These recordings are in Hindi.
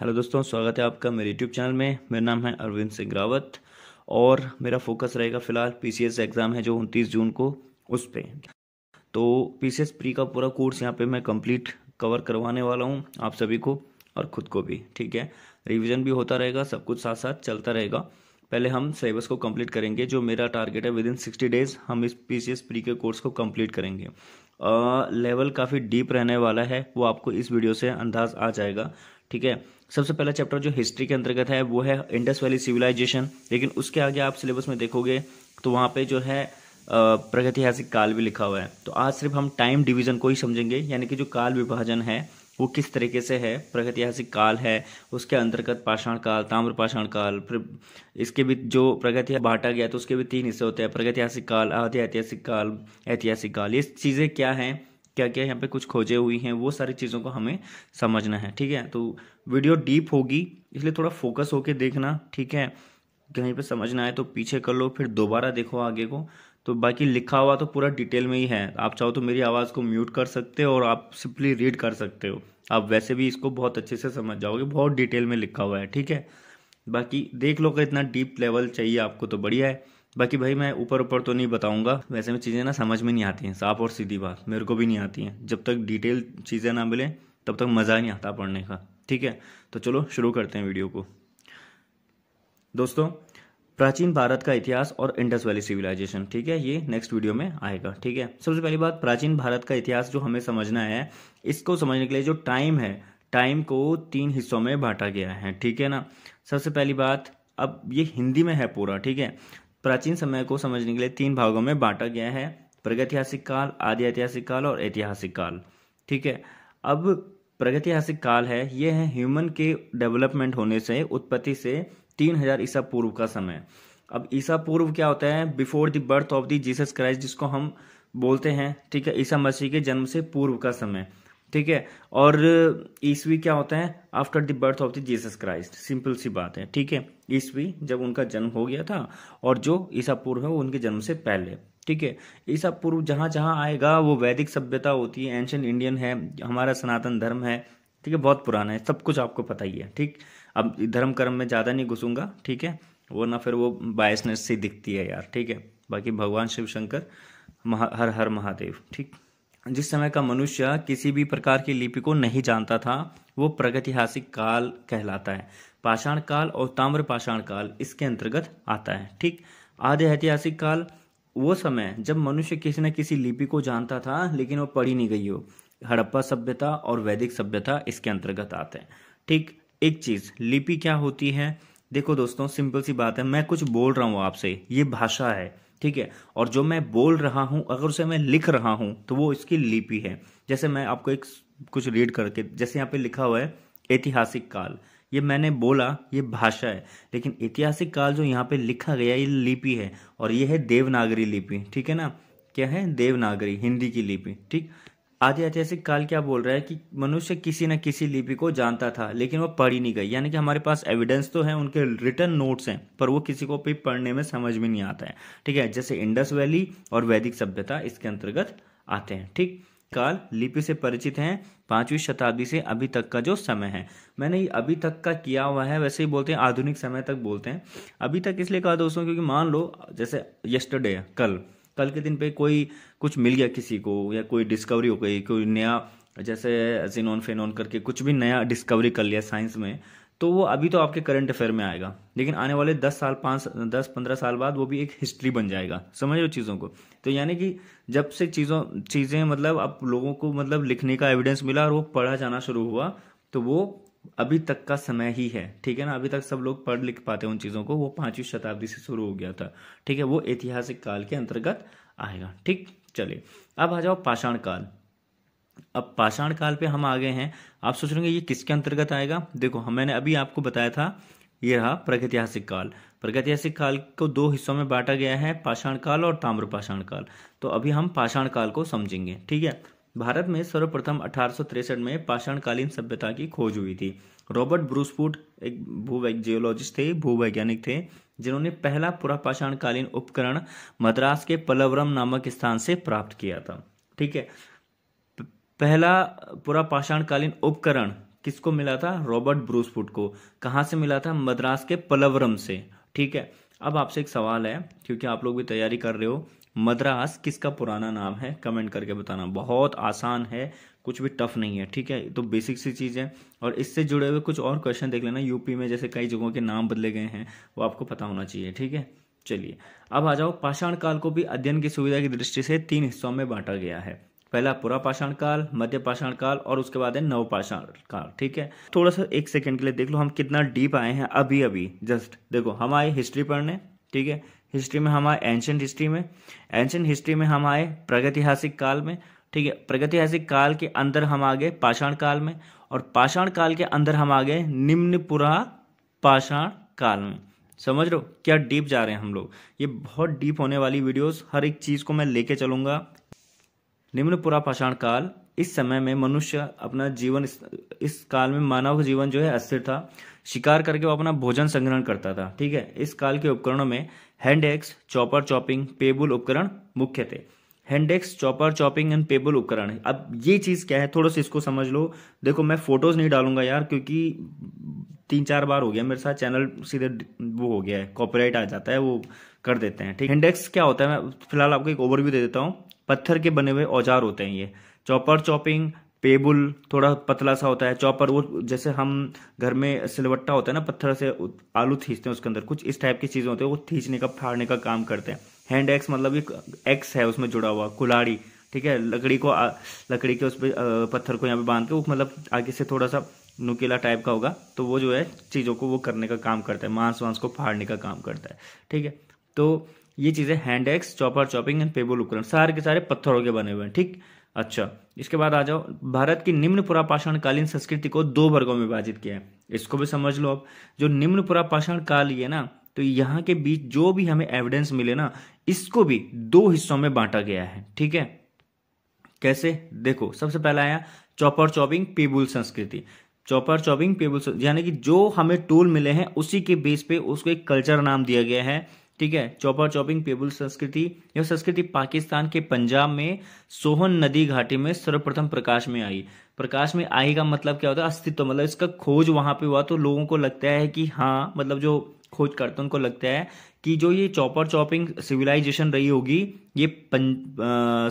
हेलो दोस्तों, स्वागत है आपका मेरे यूट्यूब चैनल में। मेरा नाम है अरविंद सिंह रावत और मेरा फोकस रहेगा फ़िलहाल पीसीएस एग्ज़ाम है जो 29 जून को, उस पे। तो पीसीएस प्री का पूरा कोर्स यहाँ पे मैं कंप्लीट कवर करवाने वाला हूँ आप सभी को और ख़ुद को भी। ठीक है, रिवीजन भी होता रहेगा, सब कुछ साथ साथ चलता रहेगा। पहले हम सिलेबस को कंप्लीट करेंगे। जो मेरा टारगेट है, विद इन 60 डेज़ हम इस पीसीएस प्री के कोर्स को कंप्लीट करेंगे। लेवल काफ़ी डीप रहने वाला है, वो आपको इस वीडियो से अंदाज आ जाएगा। ठीक है, सबसे पहला चैप्टर जो हिस्ट्री के अंतर्गत है वो है इंडस वैली सिविलाइजेशन। लेकिन उसके आगे आप सिलेबस में देखोगे तो वहाँ पे जो है प्रागैतिहासिक काल भी लिखा हुआ है। तो आज सिर्फ हम टाइम डिवीजन को ही समझेंगे, यानी कि जो काल विभाजन है वो किस तरीके से है। प्रागैतिहासिक काल है, उसके अंतर्गत पाषाण काल, ताम्र पाषाण काल, फिर इसके भी जो प्रागैतिहासिक बांटा गया तो उसके भी 3 हिस्से होते हैं, प्रागैतिहासिक काल, आधि ऐतिहासिक काल, ऐतिहासिक काल। ये चीज़ें क्या हैं, क्या क्या यहाँ पे कुछ खोजे हुई हैं, वो सारी चीज़ों को हमें समझना है। ठीक है, तो वीडियो डीप होगी इसलिए थोड़ा फोकस होके देखना। ठीक है, कहीं पे समझना है तो पीछे कर लो, फिर दोबारा देखो आगे को। तो बाकी लिखा हुआ तो पूरा डिटेल में ही है। आप चाहो तो मेरी आवाज़ को म्यूट कर सकते हो और आप सिंपली रीड कर सकते हो। आप वैसे भी इसको बहुत अच्छे से समझ जाओगे, बहुत डिटेल में लिखा हुआ है। ठीक है, बाकी देख लो कि इतना डीप लेवल चाहिए आपको तो बढ़िया है। बाकी भाई मैं ऊपर ऊपर तो नहीं बताऊंगा, वैसे में चीज़ें ना समझ में नहीं आती हैं, साफ और सीधी बात, मेरे को भी नहीं आती हैं। जब तक डिटेल चीज़ें ना मिले तब तक मज़ा नहीं आता पढ़ने का। ठीक है, तो चलो शुरू करते हैं वीडियो को। दोस्तों, प्राचीन भारत का इतिहास और इंडस वैली सिविलाइजेशन, ठीक है, ये नेक्स्ट वीडियो में आएगा। ठीक है, सबसे पहली बात, प्राचीन भारत का इतिहास जो हमें समझना है, इसको समझने के लिए जो टाइम है, टाइम को 3 हिस्सों में बांटा गया है। ठीक है ना। सबसे पहली बात, अब ये हिंदी में है पूरा। ठीक है, प्राचीन समय को समझने के लिए 3 भागों में बांटा गया है, प्रागैतिहासिक काल, आदि ऐतिहासिक काल और ऐतिहासिक काल। ठीक है, अब प्रागैतिहासिक काल है, ये है ह्यूमन के डेवलपमेंट होने से, उत्पत्ति से 3000 ईसा पूर्व का समय। अब ईसा पूर्व क्या होता है? Before the birth of the Jesus Christ, जिसको हम बोलते हैं। ठीक है, ईसा मसीह के जन्म से पूर्व का समय। ठीक है, और ईसवी क्या होता है? After the birth of the Jesus Christ. Simple सी बात है। ठीक है, ईसवी जब उनका जन्म हो गया था, और जो ईसा पूर्व है वो उनके जन्म से पहले। ठीक है, ईसा पूर्व जहाँ जहाँ आएगा वो वैदिक सभ्यता होती है, एंशियंट इंडियन है, हमारा सनातन धर्म है। ठीक है, बहुत पुराना है, सब कुछ आपको पता ही है। ठीक, अब धर्म कर्म में ज़्यादा नहीं घुसूंगा। ठीक है, वो ना फिर वो बायसनेस से दिखती है यार। ठीक है, बाकी भगवान शिव शंकर हर हर महादेव। ठीक, जिस समय का मनुष्य किसी भी प्रकार की लिपि को नहीं जानता था वो प्रागैतिहासिक काल कहलाता है। पाषाण काल और ताम्र पाषाण काल इसके अंतर्गत आता है। ठीक, आदि ऐतिहासिक काल वो समय जब मनुष्य किसी न किसी लिपि को जानता था लेकिन वो पढ़ी नहीं गई हो। हड़प्पा सभ्यता और वैदिक सभ्यता इसके अंतर्गत आते हैं। ठीक, एक चीज, लिपि क्या होती है? देखो दोस्तों, सिंपल सी बात है, मैं कुछ बोल रहा हूँ आपसे, ये भाषा है। ठीक है, और जो मैं बोल रहा हूँ अगर उसे मैं लिख रहा हूँ तो वो इसकी लिपि है। जैसे मैं आपको एक कुछ रीड करके, जैसे यहाँ पे लिखा हुआ है ऐतिहासिक काल, ये मैंने बोला, ये भाषा है। लेकिन ऐतिहासिक काल जो यहाँ पे लिखा गया ये लिपि है, और ये है देवनागरी लिपि। ठीक है ना, क्या है? देवनागरी, हिंदी की लिपि। ठीक, आदि ऐतिहासिक काल क्या बोल रहा है कि मनुष्य किसी न किसी लिपि को जानता था लेकिन वो पढ़ी नहीं गई, यानी कि हमारे पास एविडेंस तो है, उनके रिटन नोट्स हैं, पर वो किसी को भी पढ़ने में समझ में नहीं आता है। ठीक है, जैसे इंडस वैली और वैदिक सभ्यता इसके अंतर्गत आते हैं। ठीक, काल लिपि से परिचित हैं 5वीं शताब्दी से अभी तक का जो समय है। मैंने ये अभी तक का किया हुआ है, वैसे ही बोलते हैं आधुनिक समय तक बोलते हैं। अभी तक इसलिए कहा दोस्तों क्योंकि मान लो जैसे यस्टरडे, कल कल के दिन पे कोई कुछ मिल गया किसी को, या कोई डिस्कवरी हो गई, कोई नया, जैसे जिनोन फेनोन करके कुछ भी नया डिस्कवरी कर लिया साइंस में, तो वो अभी तो आपके करंट अफेयर में आएगा, लेकिन आने वाले 10 साल, 10-15 साल बाद वो भी एक हिस्ट्री बन जाएगा। समझ लो चीज़ों को। तो यानी कि जब से चीज़ें मतलब अब लोगों को मतलब लिखने का एविडेंस मिला और वो पढ़ा जाना शुरू हुआ, तो वो अभी तक का समय ही है। ठीक है ना, अभी तक सब लोग पढ़ लिख पाते हैं उन चीज़ों को, वो 5वीं शताब्दी से शुरू हो गया था। ठीक है, वो ऐतिहासिक काल के अंतर्गत आएगा। ठीक, चलिए अब आ जाओ पाषाण काल। अब पाषाण काल पे हम आ गए हैं। आप सोच रहे होंगे ये किसके अंतर्गत आएगा? देखो, मैंने अभी आपको बताया था, ये रहा प्रागैतिहासिक काल। प्रागैतिहासिक काल को 2 हिस्सों में बांटा गया है, पाषाण काल और ताम्र पाषाण काल। तो अभी हम पाषाण काल को समझेंगे। ठीक है, भारत में सर्वप्रथम 1863 में पाषाणकालीन सभ्यता की खोज हुई थी। रॉबर्ट ब्रूसफुट एक जियोलॉजिस्ट थे, भूवैज्ञानिक थे, जिन्होंने पहला पुरापाषाणकालीन उपकरण मद्रास के पलवरम नामक स्थान से प्राप्त किया था। ठीक है, पहला पुरापाषाणकालीन उपकरण किसको मिला था? रॉबर्ट ब्रूसफुट को। कहाँ से मिला था? मद्रास के पलवरम से। ठीक है, अब आपसे एक सवाल है, क्योंकि आप लोग भी तैयारी कर रहे हो, मद्रास किसका पुराना नाम है? कमेंट करके बताना। बहुत आसान है, कुछ भी टफ नहीं है। ठीक है, तो बेसिक सी चीज़ है। और इससे जुड़े हुए कुछ और क्वेश्चन देख लेना। यूपी में जैसे कई जगहों के नाम बदले गए हैं, वो आपको पता होना चाहिए। ठीक है, चलिए अब आ जाओ। पाषाण काल को भी अध्ययन की सुविधा की दृष्टि से 3 हिस्सों में बांटा गया है। पहला पुरा पाषाण काल, मध्य पाषाण काल और उसके बाद है नव पाषाण काल। ठीक है, थोड़ा सा एक सेकंड के लिए देख लो हम कितना डीप आए हैं अभी अभी। जस्ट देखो, हम आए हिस्ट्री पढ़ने। ठीक है, हिस्ट्री में हम आए एंशिएंट हिस्ट्री में, एंशिएंट हिस्ट्री में हम आए प्रागैतिहासिक काल में। ठीक है, प्रागैतिहासिक काल के अंदर हम आ गए पाषाण काल में, और पाषाण काल के अंदर हम आ गए निम्न पुरा पाषाण काल में। समझ रहे हो क्या डीप जा रहे हैं हम लोग? ये बहुत डीप होने वाली वीडियोस, हर एक चीज को मैं लेके चलूंगा। निम्न पुरा पाषाण काल, इस समय में मनुष्य अपना जीवन, इस काल में मानव का जीवन जो है अस्थिर था। शिकार करके वो अपना भोजन संग्रहण करता था। ठीक है, इस काल के उपकरणों में hand axe, chopper, chopping, pebble उपकरण मुख्य थे। Hand axe, chopper, chopping and pebble उपकरण। अब ये चीज क्या है, थोड़ा सा इसको समझ लो। देखो, मैं फोटोज नहीं डालूंगा यार, क्योंकि 3-4 बार हो गया मेरे साथ, चैनल सीधे वो हो गया है, कॉपीराइट आ जाता है, वो कर देते हैं। ठीक, हैंड एक्स क्या होता है, मैं फिलहाल आपको एक ओवरव्यू दे देता हूँ। पत्थर के बने हुए औजार होते हैं ये। चॉपर, चॉपिंग, पेबुल थोड़ा पतला सा होता है। चॉपर वो जैसे हम घर में सिलवट्टा होता है ना, पत्थर से आलू खींचते हैं, उसके अंदर कुछ इस टाइप की चीजें होती है, वो खींचने का, फाड़ने का काम करते हैं। हैंड एक्स मतलब एक एक्स है उसमें जुड़ा हुआ, कुल्हाड़ी। ठीक है, लकड़ी के उस पर पत्थर को यहाँ पे बांध के, वो मतलब आगे से थोड़ा सा नुकीला टाइप का होगा, तो वो जो है चीजों को वो करने का काम करता है, मांस वांस को फाड़ने का काम करता है। ठीक है, तो ये चीजें hand axe, chopper, chopping and pebble उपकरण सारे के सारे पत्थरों के बने हुए हैं। ठीक, अच्छा, इसके बाद आ जाओ। भारत की निम्न पुरा पाषाण कालीन संस्कृति को 2 वर्गों में विभाजित किया है। इसको भी समझ लो। अब जो निम्न पुरा पाषाण काल है ना, तो यहाँ के बीच जो भी हमें एविडेंस मिले ना, इसको भी 2 हिस्सों में बांटा गया है। ठीक है, कैसे? देखो, सबसे पहला आया चॉपर, चॉपिंग, पेबुल संस्कृति। चॉपर, चॉपिंग, पेबुल, यानी कि जो हमें टूल मिले हैं उसी के बेस पे उसको एक कल्चर नाम दिया गया है। ठीक है, चॉपर, चॉपिंग, पेबुल संस्कृति, यह संस्कृति पाकिस्तान के पंजाब में सोहन नदी घाटी में सर्वप्रथम प्रकाश में आई। प्रकाश में आई का मतलब क्या होता है? अस्तित्व, मतलब इसका खोज वहां पे हुआ, तो लोगों को लगता है कि हाँ, मतलब जो खोज करते हैं उनको लगता है कि जो ये चॉपर, चॉपिंग सिविलाइजेशन रही होगी, ये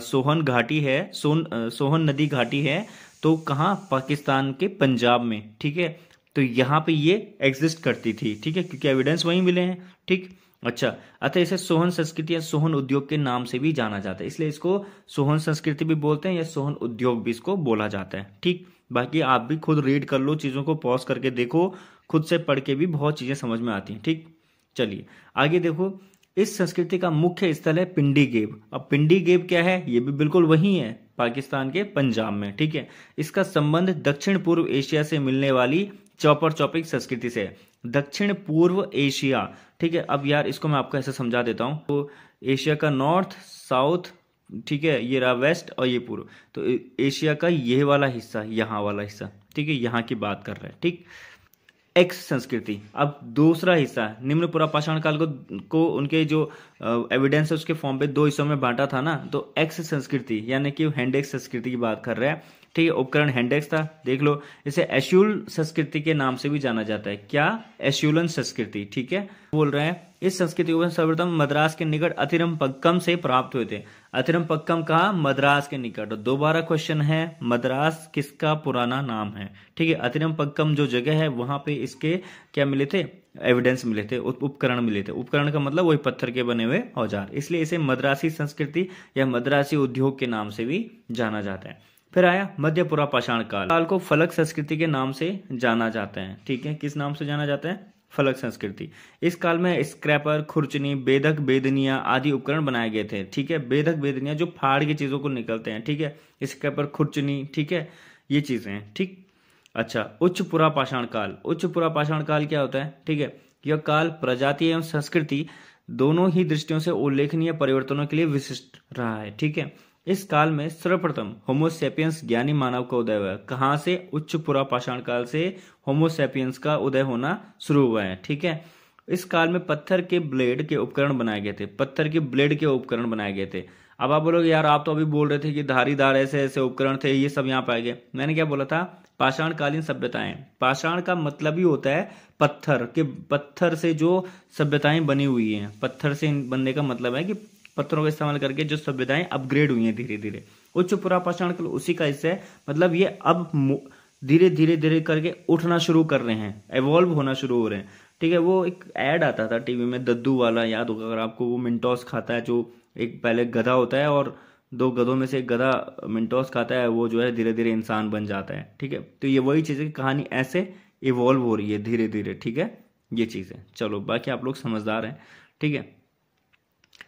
सोहन घाटी है, सोहन नदी घाटी है, तो कहाँ? पाकिस्तान के पंजाब में। ठीक है, तो यहाँ पे ये एग्जिस्ट करती थी। ठीक है, क्योंकि एविडेंस वहीं मिले हैं। ठीक, अच्छा, अतः इसे सोहन संस्कृति या सोहन उद्योग के नाम से भी जाना जाता है, इसलिए इसको सोहन संस्कृति भी बोलते हैं या सोहन उद्योग भी इसको बोला जाता है। ठीक, बाकी आप भी खुद रीड कर लो, चीजों को पॉज करके देखो, खुद से पढ़ के भी बहुत चीजें समझ में आती हैं। ठीक, चलिए आगे देखो। इस संस्कृति का मुख्य स्थल है पिंडी गेब। अब पिंडी गेब क्या है? ये भी बिल्कुल वही है, पाकिस्तान के पंजाब में। ठीक है, इसका संबंध दक्षिण पूर्व एशिया से मिलने वाली चॉपर, चॉपिंग संस्कृति से। दक्षिण पूर्व एशिया। ठीक है, अब यार इसको मैं आपको ऐसे समझा देता हूं। तो एशिया का नॉर्थ, साउथ, ठीक है, ये रहा वेस्ट और ये पूर्व, तो एशिया का ये वाला हिस्सा, यहाँ वाला हिस्सा, ठीक है, यहाँ की बात कर रहे हैं। ठीक, एक्स संस्कृति। अब दूसरा हिस्सा निम्न पुरा पाषाण काल को उनके जो एविडेंस है उसके फॉर्म पे 2 हिस्सों में बांटा था ना, तो एक्स संस्कृति यानी कि हैंडेक्स संस्कृति की बात कर रहे हैं। ठीक है, उपकरण हैंडेक्स था, देख लो। इसे एश्यूल संस्कृति के नाम से भी जाना जाता है। क्या? एश्यूलन संस्कृति। ठीक है, बोल रहे हैं इस संस्कृति को सर्वप्रथम मद्रास के निकट अथिरम्पक्कम से प्राप्त हुए थे। अथिरम्पक्कम कहा? मद्रास के निकट। दोबारा क्वेश्चन है, मद्रास किसका पुराना नाम है? ठीक है, अथिरम्पक्कम जो जगह है वहां पे इसके क्या मिले थे? एविडेंस मिले थे, उपकरण मिले थे। उपकरण का मतलब वही पत्थर के बने हुए औजार, इसलिए इसे मद्रासी संस्कृति या मद्रासी उद्योग के नाम से भी जाना जाता है। फिर आया मध्य पुरा पाषाण काल को फलक संस्कृति के नाम से जाना जाता है। ठीक है, किस नाम से जाना जाता है? फलक संस्कृति। इस काल में स्क्रैपर, खुरचनी, बेधक, बेदनिया आदि उपकरण बनाए गए थे। ठीक है, बेधक, बेदनिया जो फाड़ के चीजों को निकलते हैं। ठीक है, स्क्रैपर, खुरचनी, ठीक है, ये चीजें हैं। ठीक, अच्छा, उच्च पुरा पाषाण काल। उच्च पुरा पाषाण काल क्या होता है? ठीक है, यह काल प्रजाति एवं संस्कृति दोनों ही दृष्टियों से उल्लेखनीय परिवर्तनों के लिए विशिष्ट रहा है। ठीक है, इस काल में सर्वप्रथम होमोसेपियंस ज्ञानी मानव का उदय हुआ है। कहां से? उच्च पुरा पाषाण काल से होमोसेपियंस का उदय होना शुरू हुआ है। ठीक है, इस काल में पत्थर के ब्लेड के उपकरण बनाए गए थे। पत्थर के ब्लेड के उपकरण बनाए गए थे। अब आप बोलोगे यार आप तो अभी बोल रहे थे कि धारीदार ऐसे ऐसे उपकरण थे, ये सब यहाँ पाए गए। मैंने क्या बोला था, पाषाणकालीन सभ्यताएं। पाषाण का मतलब ही होता है पत्थर के, पत्थर से जो सभ्यताएं बनी हुई हैं। पत्थर से बनने का मतलब है कि पत्थरों का इस्तेमाल करके जो सभ्यताएं अपग्रेड हुई हैं धीरे धीरे। उच्च पुरा पाषाण काल उसी का हिस्सा है, मतलब ये अब धीरे धीरे धीरे करके उठना शुरू कर रहे हैं, एवॉल्व होना शुरू हो रहे हैं। ठीक है, वो एक ऐड आता था टीवी में, दद्दू वाला, याद होगा अगर आपको, वो मिंटोस खाता है, जो एक पहले गधा होता है और दो गधों में से एक गधा मिंटोस खाता है, वो जो है धीरे धीरे इंसान बन जाता है। ठीक है, तो ये वही चीज़ है कि कहानी ऐसे इवॉल्व हो रही है धीरे धीरे। ठीक है, ये चीज़ है। चलो बाकी आप लोग समझदार हैं। ठीक है,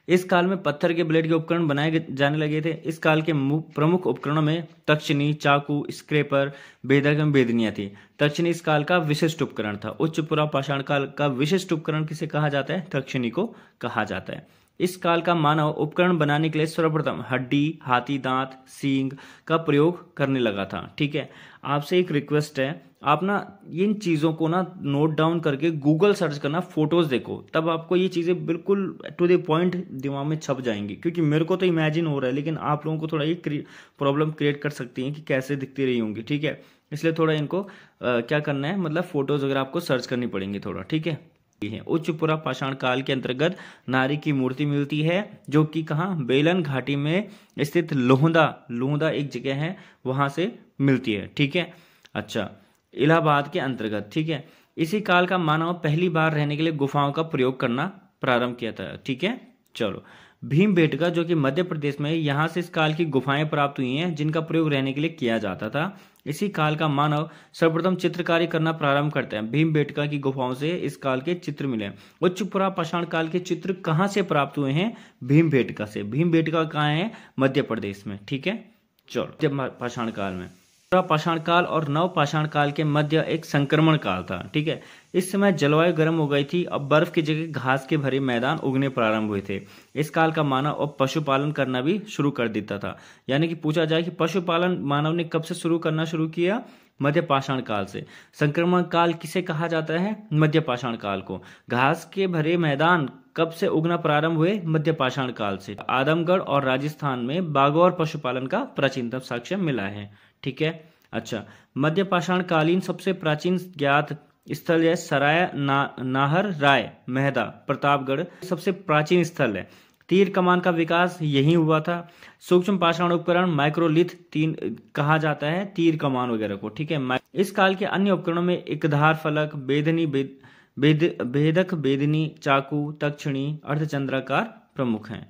इस काल में पत्थर के ब्लेड के उपकरण बनाए जाने लगे थे। इस काल के प्रमुख उपकरणों में तक्षनी, चाकू, स्क्रेपर, भेदक एवं भेदनियां थी। तक्षनी इस काल का विशिष्ट उपकरण था। उच्च पुरा पाषाण काल का विशिष्ट उपकरण किसे कहा जाता है? तक्षनी को कहा जाता है। इस काल का मानव उपकरण बनाने के लिए सर्वप्रथम हड्डी, हाथी दांत, सींग का प्रयोग करने लगा था। ठीक है, आपसे एक रिक्वेस्ट है, आप ना इन चीज़ों को ना नोट डाउन करके गूगल सर्च करना, फोटोज देखो, तब आपको ये चीज़ें बिल्कुल टू द पॉइंट दिमाग में छप जाएंगी। क्योंकि मेरे को तो इमेजिन हो रहा है, लेकिन आप लोगों को थोड़ा ये प्रॉब्लम क्रिएट कर सकती है कि कैसे दिखती रही होंगी। ठीक है, इसलिए थोड़ा इनको क्या करना है, मतलब फोटोज वगैरह आपको सर्च करनी पड़ेंगी थोड़ा। ठीक है, उच्च पुरा पाषाण काल के अंतर्गत नारी की मूर्ति मिलती है, जो कि कहाँ, बेलन घाटी में स्थित लोहंदा एक जगह है, वहां से मिलती है। ठीक है, अच्छा, इलाहाबाद के अंतर्गत। ठीक है, इसी काल का मानव पहली बार रहने के लिए गुफाओं का प्रयोग करना प्रारंभ किया था। ठीक है, चलो, भीमबेटका जो कि मध्य प्रदेश में, यहाँ से इस काल की गुफाएं प्राप्त हुई हैं जिनका प्रयोग रहने के लिए किया जाता था। इसी काल का मानव सर्वप्रथम चित्रकारी करना प्रारंभ करते हैं। भीमबेटका की गुफाओं से इस काल के चित्र मिले। उच्च पुरा पाषाण काल के चित्र कहाँ से प्राप्त हुए हैं? भीमबेटका से। भीमबेटका कहाँ है? मध्य प्रदेश में। ठीक है, चलो, पाषाण काल में पाषाण काल और नव पाषाण काल के मध्य एक संक्रमण काल था। ठीक है, इस समय जलवायु गर्म हो गई थी और बर्फ की जगह घास के भरे मैदान उगने प्रारंभ हुए थे। इस काल का मानव अब पशुपालन करना भी शुरू कर देता था। यानी कि पूछा जाए कि पशुपालन मानव ने कब से शुरू करना शुरू किया? मध्य पाषाण काल से। संक्रमण काल किसे कहा जाता है? मध्य पाषाण काल को। घास के भरे मैदान कब से उगना प्रारंभ हुए? मध्य पाषाण काल से। आदमगढ़ और राजस्थान में बागौर पशुपालन का प्राचीनतम साक्ष्य मिला है। ठीक है, अच्छा, मध्य पाषाण कालीन सबसे प्राचीन ज्ञात स्थल है सराय नाहर राय मेहदा, प्रतापगढ़ सबसे प्राचीन स्थल है। तीर कमान का विकास यही हुआ था। सूक्ष्म पाषाण उपकरण माइक्रोलिथ तीन कहा जाता है तीर कमान वगैरह को। ठीक है, इस काल के अन्य उपकरणों में एकधार फलक, बेदनी, भेदक, बेदनी, चाकू, तक्षणी, अर्धचंद्राकार प्रमुख हैं।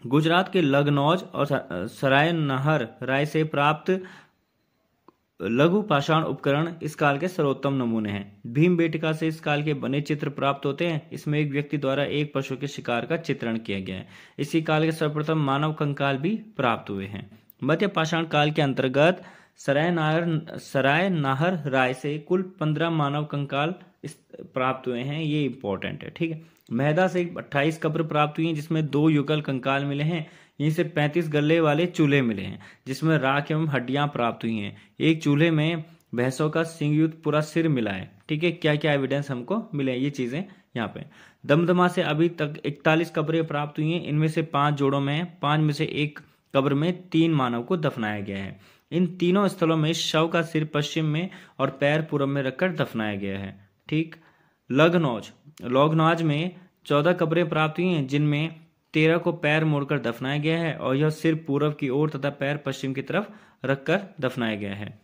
गुजरात के लखनौज और सराय नाहर राय से प्राप्त लघु पाषाण उपकरण इस काल के सर्वोत्तम नमूने हैं। भीमबेटका से इस काल के बने चित्र प्राप्त होते हैं। इसमें एक व्यक्ति द्वारा एक पशु के शिकार का चित्रण किया गया है। इसी काल के सर्वप्रथम मानव कंकाल भी प्राप्त हुए हैं। मध्य पाषाण काल के अंतर्गत सराय नाहर राय से कुल 15 मानव कंकाल प्राप्त हुए हैं। ये इंपॉर्टेंट है। ठीक है, मेहदा से 28 कब्र प्राप्त हुई हैं, जिसमें 2 युगल कंकाल मिले हैं। यहीं से 35 गले वाले चूल्हे मिले हैं, जिसमें राख एवं हड्डियां प्राप्त हुई हैं। एक चूल्हे में भैंसों का सिंगयुक्त पूरा सिर मिला है। ठीक है, क्या क्या एविडेंस हमको मिले, ये चीजें यहाँ पे। दमदमा से अभी तक 41 कब्रें प्राप्त हुई हैं। इनमें से 5 जोड़ों में 5 में से एक कब्र में 3 मानव को दफनाया गया है। इन तीनों स्थलों में शव का सिर पश्चिम में और पैर पूर्व में रखकर दफनाया गया है। ठीक, लौघनौज में 14 कब्रें प्राप्त हुई हैं, जिनमें 13 को पैर मोड़कर दफनाया गया है और यह सिर पूर्व की ओर तथा पैर पश्चिम की तरफ रखकर दफनाया गया है।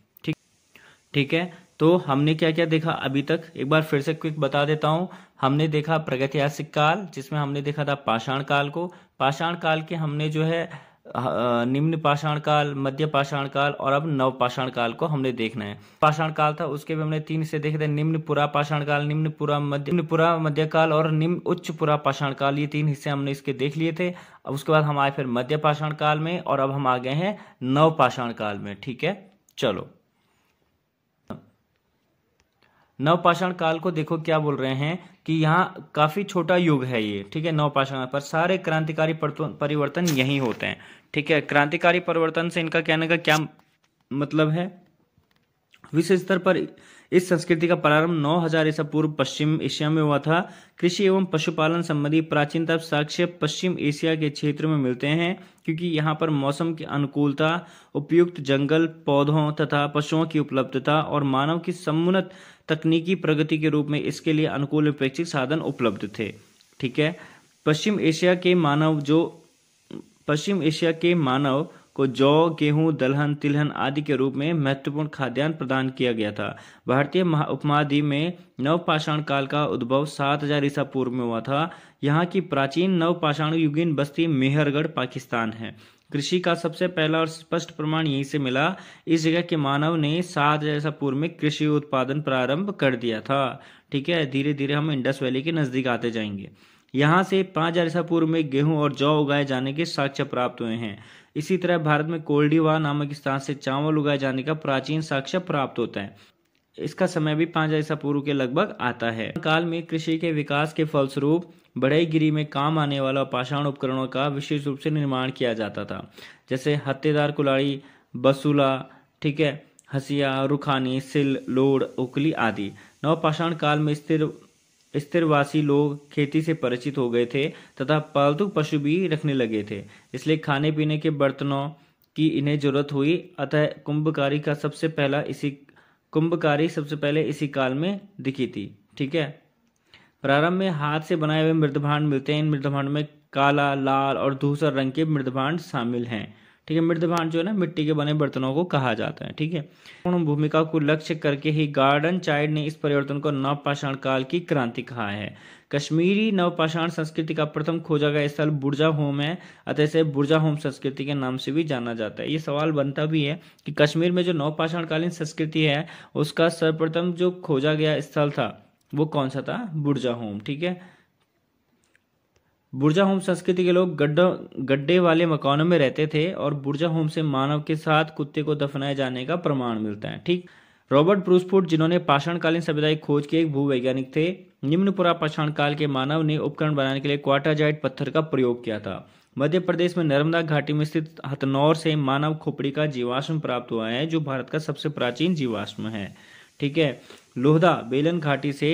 ठीक है, तो हमने क्या क्या देखा अभी तक, एक बार फिर से क्विक बता देता हूं। हमने देखा प्रागैतिहासिक काल, जिसमें हमने देखा था पाषाण काल को। पाषाण काल के हमने जो है निम्न पाषाण काल, मध्य पाषाण काल और अब नव पाषाण काल को हमने देखना है। पाषाण काल था, उसके भी हमने 3 हिस्से देखे थे, निम्न पुरा पाषाण काल, निम्न पुरा मध्य काल और निम्न उच्च पुरा पाषाण काल। ये 3 हिस्से हमने इसके देख लिए थे। अब उसके बाद हम आए फिर मध्य पाषाण काल में और अब हम आ गए हैं नव पाषाण काल में। ठीक है, चलो, नव पाषाण काल को देखो क्या बोल रहे हैं कि यहाँ काफी छोटा युग है ये। ठीक है, नव पाषाण पर सारे क्रांतिकारी परिवर्तन यही होते हैं। ठीक है, क्रांतिकारी परिवर्तन से इनका कहने का क्या मतलब है? विश्व स्तर पर इस संस्कृति का प्रारंभ 9000 ईसा पूर्व पश्चिम एशिया में हुआ था। कृषि एवं पशुपालन संबंधी प्राचीनतम साक्ष्य पश्चिम एशिया के क्षेत्र में मिलते हैं, क्योंकि यहाँ पर मौसम की अनुकूलता, उपयुक्त जंगल, पौधों तथा पशुओं की उपलब्धता और मानव की समुन्नत तकनीकी प्रगति के रूप में इसके लिए अनुकूल अपेक्षित साधन उपलब्ध थे। ठीक है। पश्चिम एशिया के मानव को जौ, गेहूं, दलहन, तिलहन आदि के रूप में महत्वपूर्ण खाद्यान्न प्रदान किया गया था। भारतीय उपमहाद्वीप में नवपाषाण काल का उद्भव 7000 ईसा पूर्व में हुआ था। यहाँ की प्राचीन नवपाषाण युगीन बस्ती मेहरगढ़ पाकिस्तान है। कृषि का सबसे पहला और स्पष्ट प्रमाण यहीं से मिला। इस जगह के मानव ने 7000 ईसा पूर्व में कृषि उत्पादन प्रारंभ कर दिया था। ठीक है। धीरे धीरे हम इंडस वैली के नजदीक आते जाएंगे। यहाँ से 5000 ईसा पूर्व में गेहूं और जौ उगाए जाने के साक्ष्य प्राप्त हुए हैं। इसी तरह भारत में कोल्डिवा नामक स्थान से चावल उगाए जाने का प्राचीन साक्ष्य प्राप्त होता है। इसका समय भी 5000 ईसा पूर्व के लगभग आता है। काल में कृषि के विकास के फलस्वरूप बढ़ईगिरी में काम आने वाला पाषाण उपकरणों का विशेष रूप से निर्माण किया जाता था, जैसे हत्तेदार कुल्हाड़ी, बसूला, ठीक है, हसिया, रुखानी, सिल, लोड, उकली आदि। नवपाषाण काल में स्थिरवासी लोग खेती से परिचित हो गए थे तथा पालतू पशु भी रखने लगे थे, इसलिए खाने पीने के बर्तनों की इन्हें जरूरत हुई। अतः कुंभकारी सबसे पहले इसी काल में दिखी थी। ठीक है। प्रारंभ में हाथ से बनाए हुए मृदभांड मिलते हैं। इन मृदभांड में काला, लाल और धूसर रंग के मृदभांड शामिल हैं। ठीक है। मृदभांड जो है ना, मिट्टी के बने बर्तनों को कहा जाता है। ठीक है। भूमिका को लक्ष्य करके ही गार्डन चाइल्ड ने इस परिवर्तन को नवपाषाण काल की क्रांति कहा है। कश्मीरी नवपाषाण संस्कृति का प्रथम खोजा गया स्थल बुर्जा होम है, अतः इसे बुर्जा होम संस्कृति के नाम से भी जाना जाता है। ये सवाल बनता भी है कि कश्मीर में जो नवपाषाण कालीन संस्कृति है उसका सर्वप्रथम जो खोजा गया स्थल था वो कौन सा था? बुर्जा होम। ठीक है। बुर्जा होम संस्कृति के लोग गड्ढे वाले मकानों में रहते थे और बुर्जा होम से मानव के साथ कुत्ते को दफनाए जाने का प्रमाण मिलता है। ठीक। रॉबर्ट ब्रूसफुट, जिन्होंने पाषाणकालीन सभ्यता की खोज के एक भूवैज्ञानिक थे, निम्न पुरा पाषाण काल के मानव ने उपकरण बनाने के लिए क्वार्टाजाइट पत्थर का प्रयोग किया था। मध्य प्रदेश में नर्मदा घाटी में स्थित हथनौर से मानव खोपड़ी का जीवाश्म प्राप्त हुआ है, जो भारत का सबसे प्राचीन जीवाश्म है। ठीक है। लोहदा बेलन घाटी से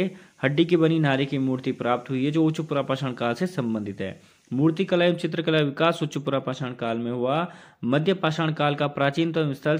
हड्डी की बनी नारी की मूर्ति प्राप्त हुई है, जो उच्च पुरापाषाण काल से संबंधित है। मूर्ति कला एवं चित्रकला विकास उच्च पुरापाषाण काल में हुआ। मध्य पाषाण काल का प्राचीनतम स्थल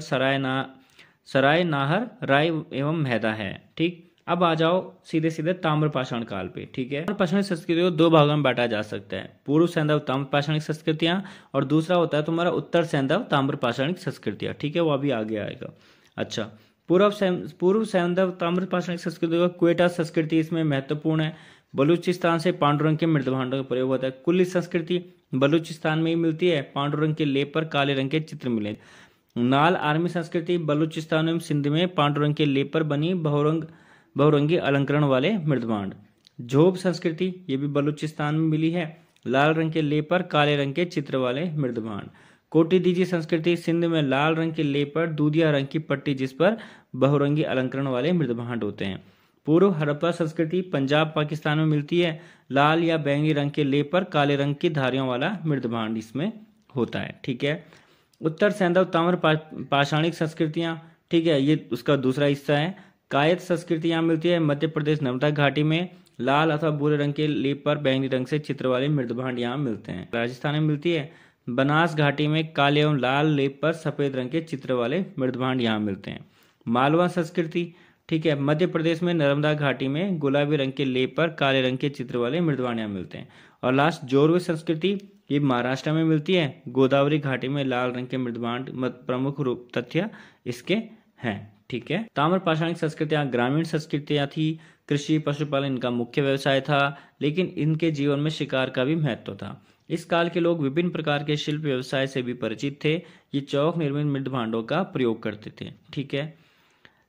सराय नाहर, राय एवं मैदा है। ठीक। अब आ जाओ सीधे सीधे ताम्र पाषाण काल पे। ठीक है। ताम्र पाषाणिक संस्कृतियों को दो भागों में बांटा जा सकता है, पूर्व सैंधव ताम्र पाषाणिक संस्कृतियां और दूसरा होता है तुम्हारा उत्तर सैंधव ताम्र पाषाणिक संस्कृतियां। ठीक है। वो अभी आगे आएगा। अच्छा, पूर्व सैंधव ताम्र पाषाणिक संस्कृति का क्वेटा संस्कृति इसमें महत्वपूर्ण है। बलूचिस्तान से पांडुरंग के मृदभांडों का प्रयोग होता है। कुल्ली संस्कृति बलूचिस्तान में ही मिलती है। पांडुरंग के लेप पर काले रंग के चित्र मिले। नाल आर्मी संस्कृति बलूचिस्तान एवं सिंध में पांडुरंग के लेप पर बनी बहुरंगी अलंकरण वाले मृदभांड। झोब संस्कृति ये भी बलूचिस्तान में मिली है। लाल रंग के लेप पर काले रंग के चित्र वाले मृदभांड। कोटी दीजी संस्कृति सिंध में लाल रंग के लेप पर दूधिया रंग की पट्टी जिस पर बहुरंगी अलंकरण वाले मृदभांड होते हैं। पूर्व हड़प्पा संस्कृति पंजाब पाकिस्तान में मिलती है। लाल या बैंगनी रंग के लेप पर काले रंग की धारियों वाला मृदभांड इसमें होता है। ठीक है। उत्तर सैंधव ताम्र पाषाणिक संस्कृतियां, ठीक है, ये उसका दूसरा हिस्सा है। कायत संस्कृति यहाँ मिलती है मध्य प्रदेश नर्मदा घाटी में। लाल अथवा भूरे रंग के लेप पर बैंगनी रंग से चित्र वाले मृदभांड यहाँ मिलते हैं। राजस्थान में मिलती है। बनास घाटी में काले एवं लाल लेप पर सफेद रंग के चित्र वाले मृदभांड यहाँ मिलते हैं। मालवा संस्कृति, ठीक है, मध्य प्रदेश में नर्मदा घाटी में गुलाबी रंग के लेप पर काले रंग के चित्र वाले मृदभांड यहाँ मिलते हैं। और लास्ट जोरवे संस्कृति, ये महाराष्ट्र में मिलती है। गोदावरी घाटी में लाल रंग के मृदभांड प्रमुख रूप तथ्य इसके हैं। ठीक है। ताम्र पाषाणिक संस्कृतियां ग्रामीण संस्कृतियां थी। कृषि पशुपालन इनका मुख्य व्यवसाय था, लेकिन इनके जीवन में शिकार का भी महत्व था। इस काल के लोग विभिन्न प्रकार के शिल्प व्यवसाय से भी परिचित थे। ये चौक निर्मित मृदभांडों का प्रयोग करते थे। ठीक है।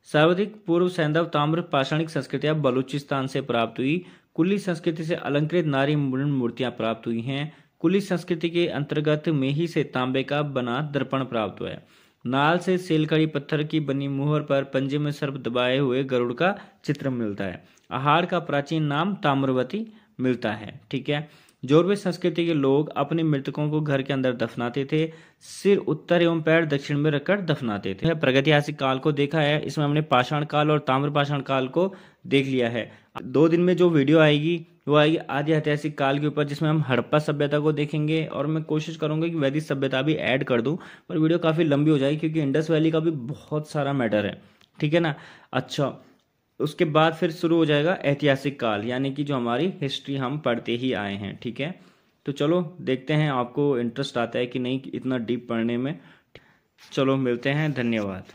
सर्वाधिक पूर्व सैंधव ताम्र पाषाणिक संस्कृतियां बलूचिस्तान से प्राप्त हुई। कुल्ली संस्कृति से अलंकृत नारी मूर्तियां प्राप्त हुई हैं। कुल्ली संस्कृति के अंतर्गत मेही से तांबे का बना दर्पण प्राप्त हुआ है। नाल से सेलखड़ी पत्थर की बनी मुहर पर पंजे में सर्प दबाए हुए गरुड़ का चित्र मिलता है। आहार का प्राचीन नाम ताम्रवती मिलता है। ठीक है। जोरवे संस्कृति के लोग अपने मृतकों को घर के अंदर दफनाते थे, सिर उत्तर एवं पैर दक्षिण में रखकर दफनाते थे। प्रागैतिहासिक काल को देखा है, इसमें हमने पाषाण काल और ताम्र पाषाण काल को देख लिया है। 2 दिन में जो वीडियो आएगी वो आएगी आदि ऐतिहासिक काल के ऊपर, जिसमें हम हड़प्पा सभ्यता को देखेंगे और मैं कोशिश करूंगा कि वैदिक सभ्यता भी ऐड कर दूं, पर वीडियो काफ़ी लंबी हो जाएगी क्योंकि इंडस वैली का भी बहुत सारा मैटर है, ठीक है ना। अच्छा, उसके बाद फिर शुरू हो जाएगा ऐतिहासिक काल, यानी कि जो हमारी हिस्ट्री हम पढ़ते ही आए हैं, ठीक है। तो चलो देखते हैं आपको इंटरेस्ट आता है कि नहीं इतना डीप पढ़ने में। चलो मिलते हैं, धन्यवाद।